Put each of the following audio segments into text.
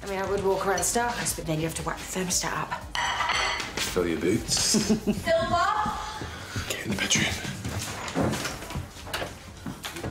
I mean, I would walk around Starkers, but then you have to whack the thermostat up. Fill your boots. Sylver! Get in the bedroom.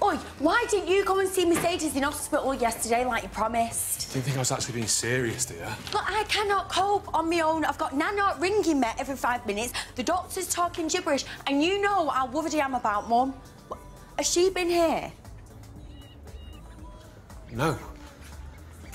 Oi, why didn't you go and see Mercedes in hospital yesterday like you promised? Didn't think I was actually being serious, do you? Look, I cannot cope on my own. I've got Nana ringing me every 5 minutes, the doctor's talking gibberish, and you know how worried I am about Mum. Has she been here? No.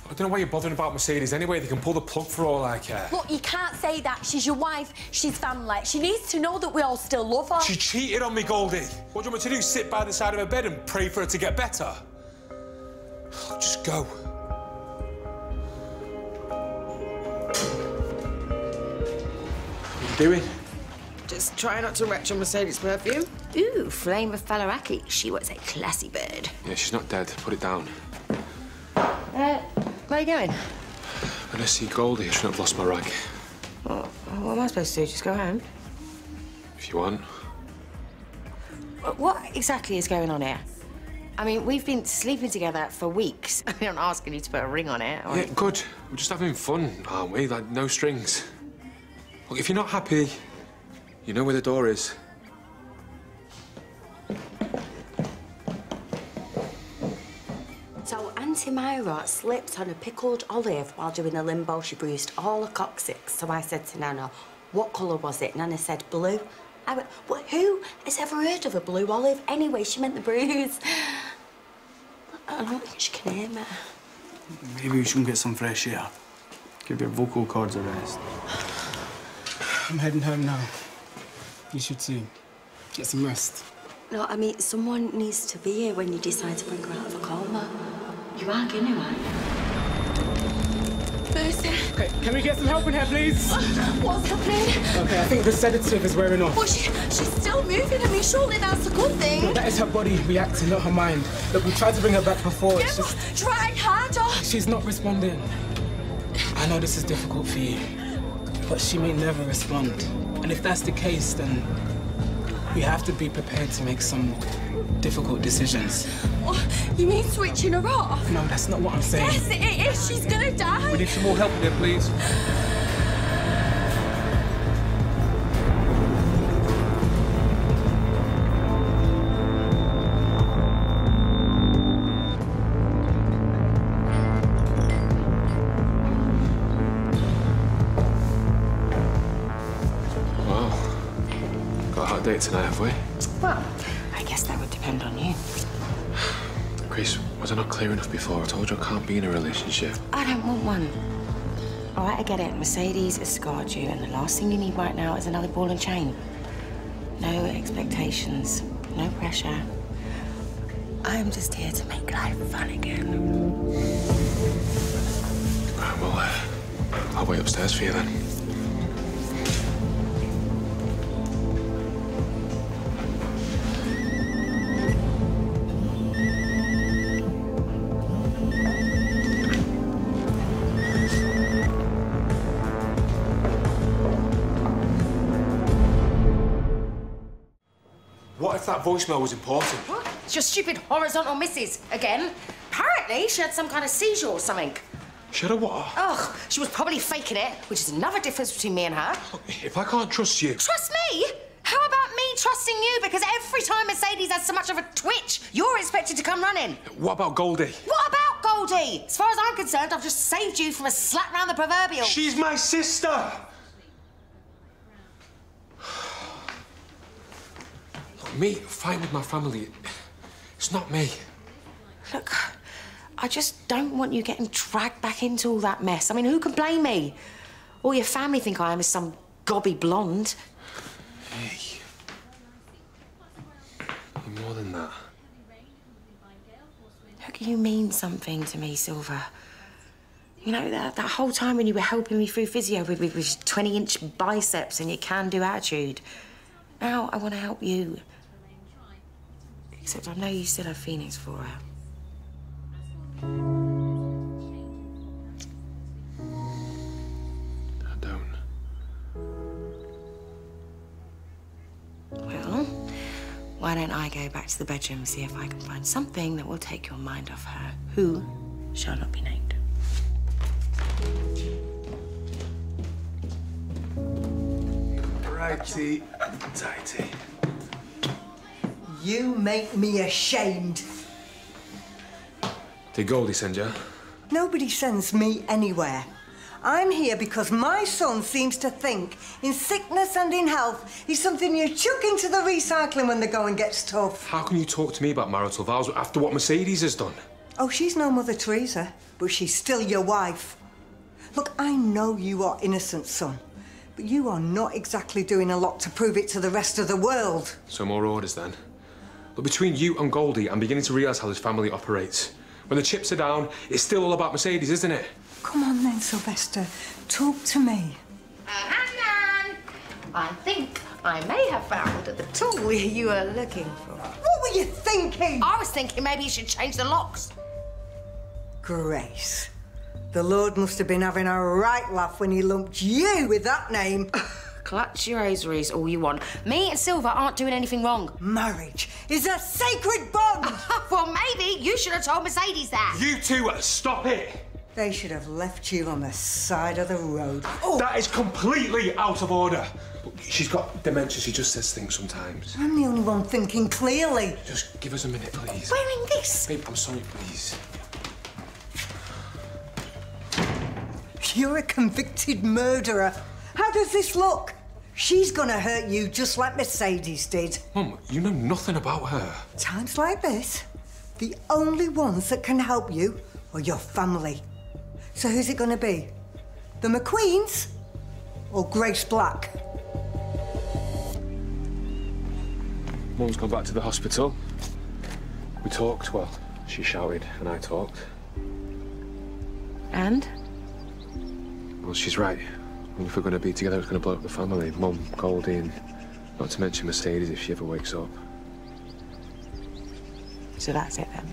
I don't know why you're bothering about Mercedes anyway. They can pull the plug for all I care. Look, you can't say that. She's your wife, she's family. She needs to know that we all still love her. She cheated on me, Goldie. What do you want me to do, sit by the side of her bed and pray for her to get better? Just go. What are you doing? Just try not to retch on Mercedes' perfume. Ooh, flame of Falaraki. She was a classy bird. Yeah, she's not dead. Put it down. Where are you going? When I see Goldie, I shouldn't have lost my rag. What am I supposed to do? Just go home? If you want. What exactly is going on here? I mean, we've been sleeping together for weeks. I'm not asking you to put a ring on it. Yeah, good. We're just having fun, aren't we? Like, no strings. Look, if you're not happy, you know where the door is. So Auntie Myra slipped on a pickled olive while doing a limbo. She bruised all her coccyx. So I said to Nana, what colour was it? Nana said blue. I went, well, who has ever heard of a blue olive? Anyway, she meant the bruise. I don't think she can hear me. Maybe we should get some fresh air. Give your vocal cords a rest. I'm heading home now. You should too. Get some rest. No, I mean, someone needs to be here when you decide to bring her out of a coma. You are going to, aren't you? Mercy. Okay, can we get some help in here, please? What's happening? Okay, I think the sedative is wearing off. Well, she's still moving. I mean, surely that's a good thing. No, that is her body reacting, not her mind. Look, we tried to bring her back before. Yeah, It's just... try harder. She's not responding. I know this is difficult for you, but she may never respond. And if that's the case, then we have to be prepared to make some difficult decisions. What? You mean switching her off? No, that's not what I'm saying. Yes, it is. She's gonna die. We need some more help in here, please. Date tonight, have we? Well, I guess that would depend on you. Grace, was I not clear enough before? I told you I can't be in a relationship. I don't want one. All right, I get it. Mercedes has scarred you, and the last thing you need right now is another ball and chain. No expectations, no pressure. I'm just here to make life fun again. Right, well, I'll wait upstairs for you then. What if that voicemail was important? What? It's your stupid horizontal missus again. Apparently, she had some kind of seizure or something. She had a what? Ugh, she was probably faking it, which is another difference between me and her. Look, if I can't trust you... Trust me? How about me trusting you? Because every time Mercedes has so much of a twitch, you're expected to come running. What about Goldie? What about Goldie? As far as I'm concerned, I've just saved you from a slap round the proverbial. She's my sister! Look, me fighting with my family, it's not me. Look, I just don't want you getting dragged back into all that mess. I mean, who can blame me? All your family think I am is some gobby blonde. Hey. You're more than that. Look, you mean something to me, Sylver. You know, that whole time when you were helping me through physio with your 20-inch biceps and your can-do attitude. Now I want to help you. Except I know you still have feelings for her. I don't. Well, why don't I go back to the bedroom and see if I can find something that will take your mind off her, who shall not be named. Righty, tighty. You make me ashamed. Did Goldie send you? Nobody sends me anywhere. I'm here because my son seems to think in sickness and in health is something you chuck into the recycling when the going gets tough. How can you talk to me about marital vows after what Mercedes has done? Oh, she's no Mother Teresa, but she's still your wife. Look, I know you are innocent, son, but you are not exactly doing a lot to prove it to the rest of the world. So more orders then? But between you and Goldie, I'm beginning to realise how this family operates. When the chips are down, it's still all about Mercedes, isn't it? Come on then, Sylvester. Talk to me. Hanan! I think I may have found the tool you were looking for. What were you thinking? I was thinking maybe you should change the locks. Grace. The Lord must have been having a right laugh when he lumped you with that name. Clutch your rosaries all you want. Me and Sylver aren't doing anything wrong. Marriage is a sacred bond. Well, maybe you should have told Mercedes that. You two, stop it! They should have left you on the side of the road. Oh. That is completely out of order. Look, she's got dementia. She just says things sometimes. I'm the only one thinking clearly. Just give us a minute, please. Wearing this? Babe, I'm sorry, please. You're a convicted murderer. How does this look? She's gonna hurt you just like Mercedes did. Mum, you know nothing about her. Times like this, the only ones that can help you are your family. So who's it gonna be? The McQueens or Grace Black? Mum's gone back to the hospital. We talked, well, she shouted and I talked. And? Well, she's right. If we're going to be together, it's going to blow up the family. Mum, Goldie, and not to mention Mercedes if she ever wakes up. So that's it then?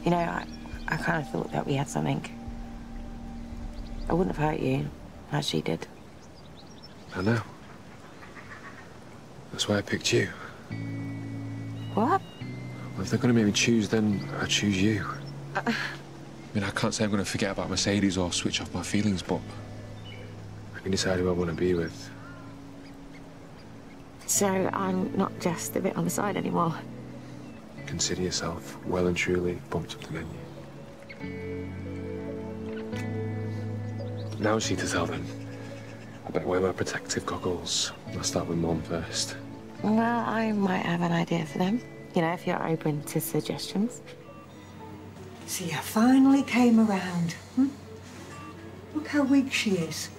You know, I kind of thought that we had something. I wouldn't have hurt you as she did. I know. That's why I picked you. What? Well, if they're going to make me choose, then I choose you. I mean, I can't say I'm going to forget about Mercedes or switch off my feelings, but I can decide who I want to be with. So I'm not just a bit on the side anymore? Consider yourself well and truly bumped up the menu. Now it's you to tell them. I better wear my protective goggles. I'll start with Mum first. Well, I might have an idea for them. You know, if you're open to suggestions. So you finally came around. Look how weak she is.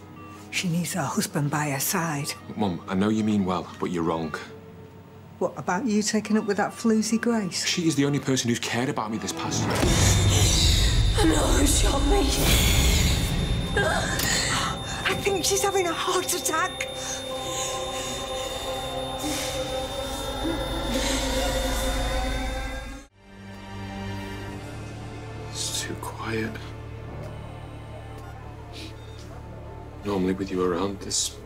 She needs her husband by her side. Mum, I know you mean well, but you're wrong. What, about you taking up with that floozy Grace? She is the only person who's cared about me this past year. I know who shot me. I think she's having a heart attack. It's too quiet. Normally with you around, there's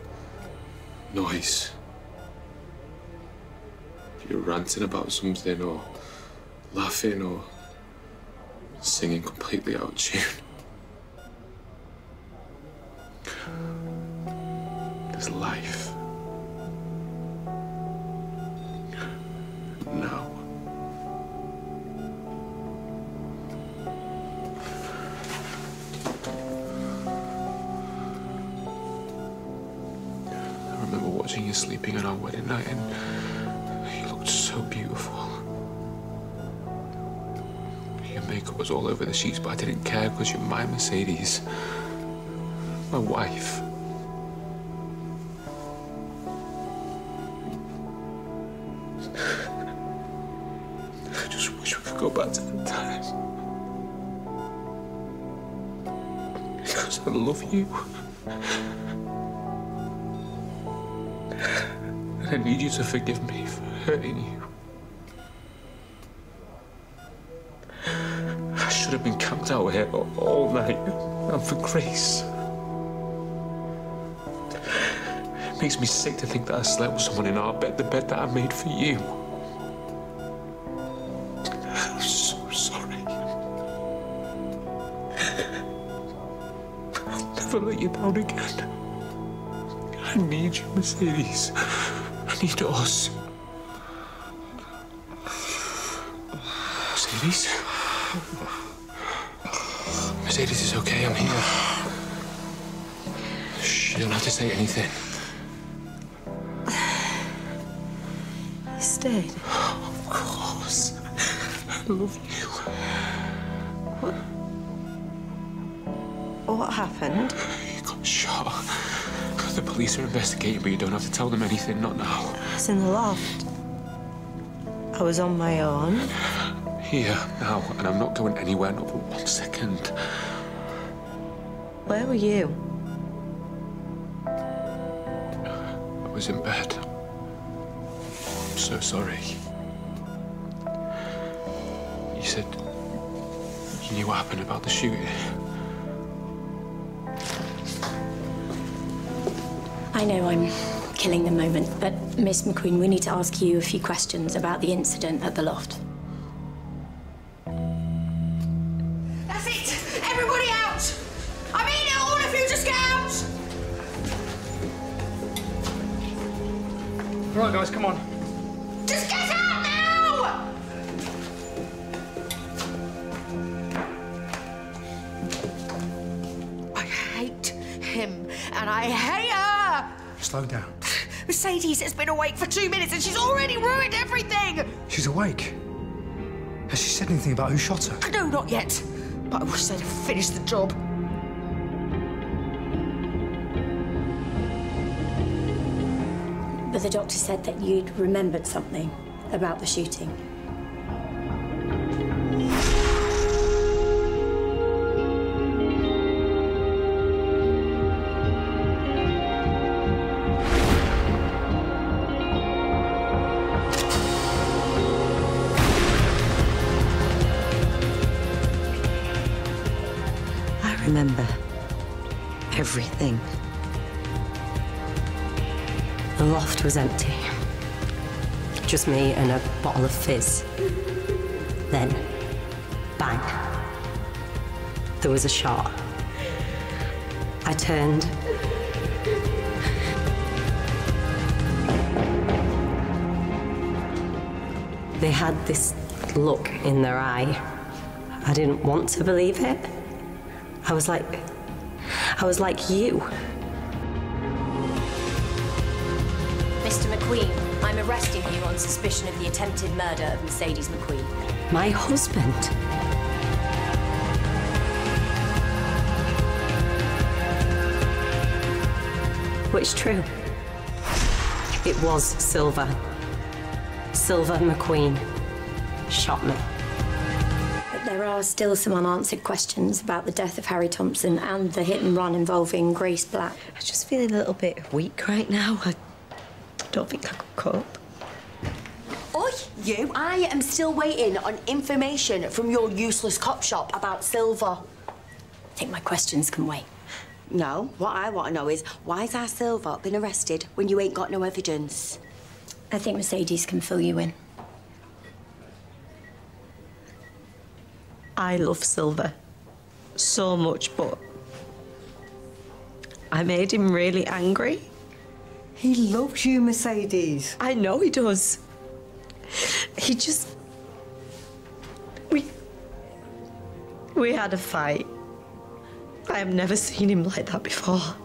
noise. You're ranting about something or laughing or singing completely out of tune. There's life. Now. I remember watching you sleeping on our wedding night and you looked so beautiful. Your makeup was all over the sheets, but I didn't care because you're my Mercedes. My wife. I just wish we could go back to that time. Because I love you. And I need you to forgive me for hurting you. I should have been camped out here all night. And for Grace. It makes me sick to think that I slept with someone in our bed, the bed that I made for you. I'm so sorry. I'll never never let you down again. I need you, Mercedes. I need us. Mercedes? Mercedes is okay, I'm here. Shh, you don't have to say anything. You stayed? Of course. I love you. What happened? You got shot. The police are investigating, but you don't have to tell them anything, not now. I was in the loft. I was on my own. Here, now, and I'm not going anywhere, not for 1 second. Where were you? I was in bed. I'm so sorry. You said you knew what happened about the shooting. I know I'm killing the moment, but Miss McQueen, we need to ask you a few questions about the incident at the loft. That's it! Everybody out! I mean it, all of you, just get out! All right, guys, come on. Just get out now! I hate him, and I hate her! Slow down. Mercedes has been awake for 2 minutes and she's already ruined everything! She's awake. Has she said anything about who shot her? No, not yet. But I wish they'd have finished the job. But the doctor said that you'd remembered something about the shooting. I remember everything. The loft was empty. Just me and a bottle of fizz. Then, bang. There was a shot. I turned. They had this look in their eye. I didn't want to believe it. I was like you. Mr. McQueen, I'm arresting you on suspicion of the attempted murder of Mercedes McQueen. My husband. Which true? It was Sylver. Sylver McQueen shot me. But there are still some unanswered questions about the death of Harry Thompson and the hit and run involving Grace Black. I'm just feeling a little bit weak right now. I don't think I could cope. Oi, you! I am still waiting on information from your useless cop shop about Sylver. I think my questions can wait. No, what I want to know is, why's our Sylver been arrested when you ain't got no evidence? I think Mercedes can fill you in. I love Sylver so much, but I made him really angry. He loves you, Mercedes. I know he does. He just... We had a fight. I have never seen him like that before.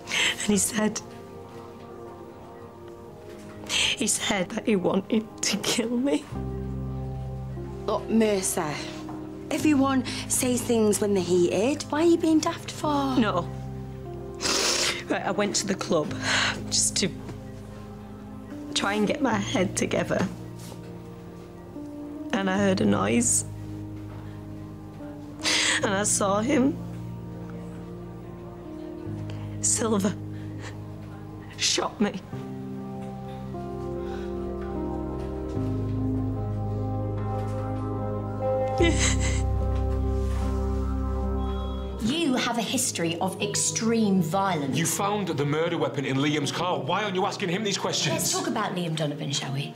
And he said that he wanted to kill me. Look, Mercer, everyone says things when they're heated. Why are you being daft for? No. Right, I went to the club just to try and get my head together. And I heard a noise. And I saw him. Sylver shot me. You have a history of extreme violence. You found the murder weapon in Liam's car. Why aren't you asking him these questions? Let's talk about Liam Donovan, shall we?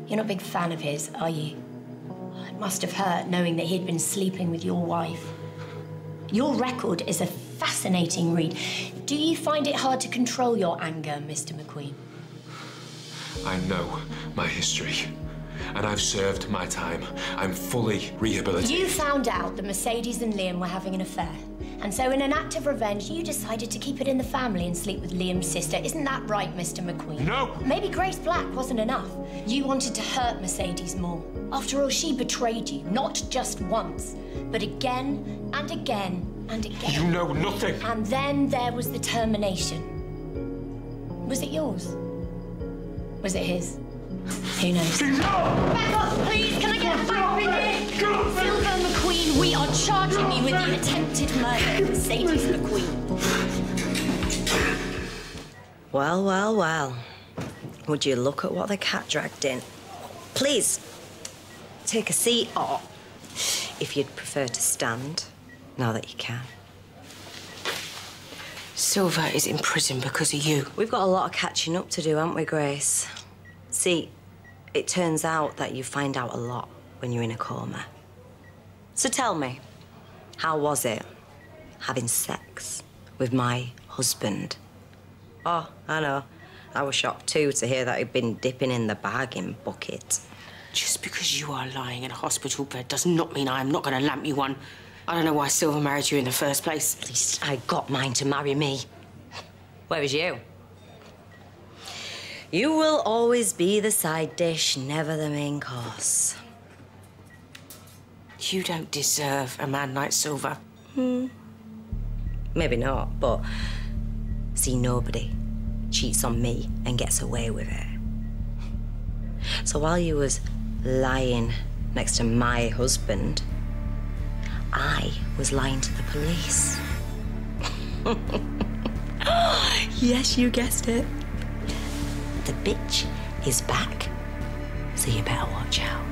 You're not a big fan of his, are you? It must have hurt knowing that he'd been sleeping with your wife. Your record is a fascinating read. Do you find it hard to control your anger, Mr. McQueen? I know my history, and I've served my time. I'm fully rehabilitated. You found out that Mercedes and Liam were having an affair. And so in an act of revenge, you decided to keep it in the family and sleep with Liam's sister. Isn't that right, Mr. McQueen? No! Maybe Grace Black wasn't enough. You wanted to hurt Mercedes more. After all, she betrayed you, not just once, but again and again and again. You know nothing! And then there was the termination. Was it yours? Was it his? Who knows? Back off, please! Can I get back in here? Sylver McQueen, we are charging you with the attempted murder of Mercedes McQueen. Well, well, well. Would you look at what the cat dragged in? Please, take a seat, or if you'd prefer to stand, now that you can. Sylver is in prison because of you. We've got a lot of catching up to do, haven't we, Grace? See, it turns out that you find out a lot when you're in a coma. So tell me, how was it having sex with my husband? Oh, I know. I was shocked too to hear that he'd been dipping in the bargain bucket. Just because you are lying in a hospital bed does not mean I'm not going to lamp you one. I don't know why Sylver married you in the first place. At least I got mine to marry me. Where was you? You will always be the side dish, never the main course. You don't deserve a man like Sylver. Maybe not, but see, nobody cheats on me and gets away with it. So while you was lying next to my husband, I was lying to the police. Yes, you guessed it. The bitch is back, so you better watch out.